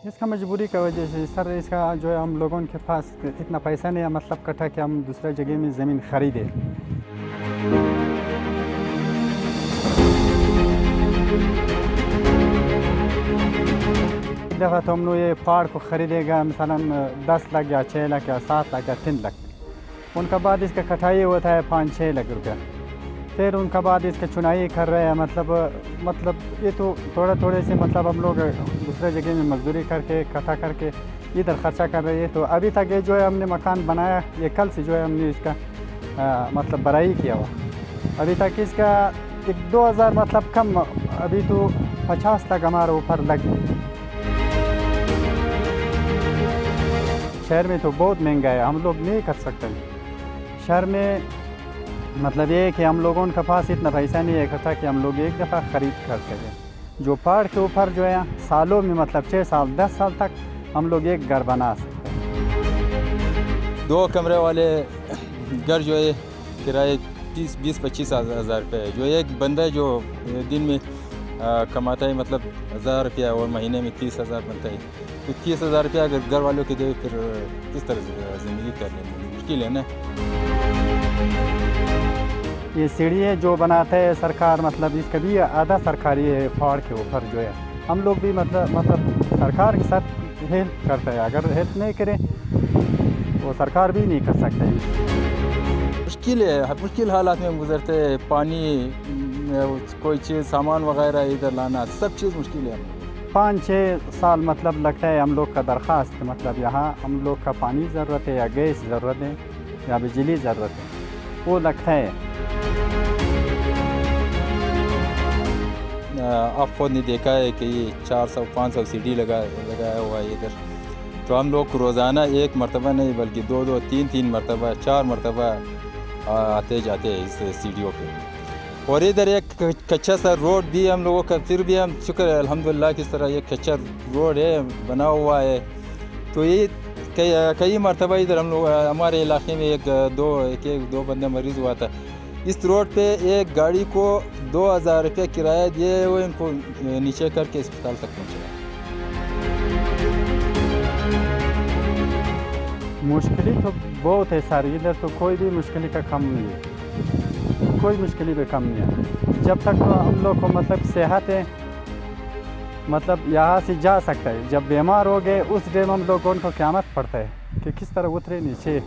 इसका मजबूरी की वजह से सर, इसका जो है हम लोगों के पास इतना पैसा नहीं है, मतलब कट्ठा कि हम दूसरे जगह में ज़मीन ख़रीदें। एक दफ़ा तो हम लोग ये पहाड़ को ख़रीदेगा मसलन 10 लाख या 6 लाख या 7 लाख या 3 लाख, उनका बाद इसका कटाई होता है 5-6 लाख रुपया। फिर उनका बाद इसका चुनाई कर रहे हैं, मतलब ये तो थोड़ा थोड़े से मतलब हम लोग दूसरे जगह में मजदूरी करके इकट्ठा करके इधर ख़र्चा कर रहे हैं। तो अभी तक ये जो है हमने मकान बनाया, ये कल से जो है हमने इसका मतलब बड़ाई किया हुआ। अभी तक इसका 1-2 हज़ार मतलब कम, अभी तो 50 तक हमारे ऊपर लग गए। शहर में तो बहुत महंगा है, हम लोग नहीं कर सकते। शहर में मतलब ये है कि हम लोगों के पास इतना पैसा नहीं है इकट्ठा कि हम लोग एक दफ़ा ख़रीद कर सकें। जो पहाड़ के ऊपर जो है सालों में मतलब 6 साल 10 साल तक हम लोग एक घर बना सकते हैं। 2 कमरे वाले घर जो है किराए 20-25 हज़ार रुपये है। जो एक बंदा है जो दिन में कमाता है मतलब 1000 रुपया और महीने में 30,000 बनता है, तो 30,000 रुपया अगर घर वालों के दे फिर किस तरह से ज़िंदगी करने मुश्किल है ना। ये सीढ़ी जो बनाते हैं सरकार, मतलब इसका भी आधा सरकारी है। पहाड़ के ऊपर जो है हम लोग भी मतलब सरकार के साथ हेल्प करते हैं। अगर हेल्प नहीं करें वो सरकार भी नहीं कर सकते। मुश्किल है, मुश्किल हालात में गुजरते हैं। पानी, कोई चीज़ सामान वगैरह इधर लाना, सब चीज़ मुश्किल है। 5-6 साल मतलब लगता है हम लोग का दरख्वास्त, मतलब यहाँ हम लोग का पानी ज़रूरत है या गैस ज़रूरत है या बिजली ज़रूरत है, वो लगता है। आप खुद ने देखा है कि ये 400-500 सीढ़ी लगाया हुआ है इधर, तो हम लोग रोज़ाना एक मरतबा नहीं बल्कि 2-2, 3-3 मरतबा, 4 मरतबा आते जाते हैं इस सीढ़ियों पे। और इधर एक कच्चा सा रोड भी हम लोगों का, फिर भी हम शुक्र है अल्हम्दुलिल्लाह किस तरह ये कच्चा रोड है बना हुआ है। तो ये कई मरतबा इधर हम लोग हमारे इलाके में एक दो बंदा मरीज़ हुआ था। इस रोड पे एक गाड़ी को 2000 रुपये किराया दिए हुए इनको नीचे करके अस्पताल तक पहुँचाया। मुश्किल तो बहुत है सर, इधर तो कोई भी मुश्किल का कम नहीं है, कोई मुश्किल भी कम नहीं है। जब तक तो हम लोग को मतलब सेहत है, मतलब यहाँ से जा सकता है। जब बीमार हो गए उस टाइम हम लोगों को क़यामत पड़ता है कि किस तरह उतरे नीचे।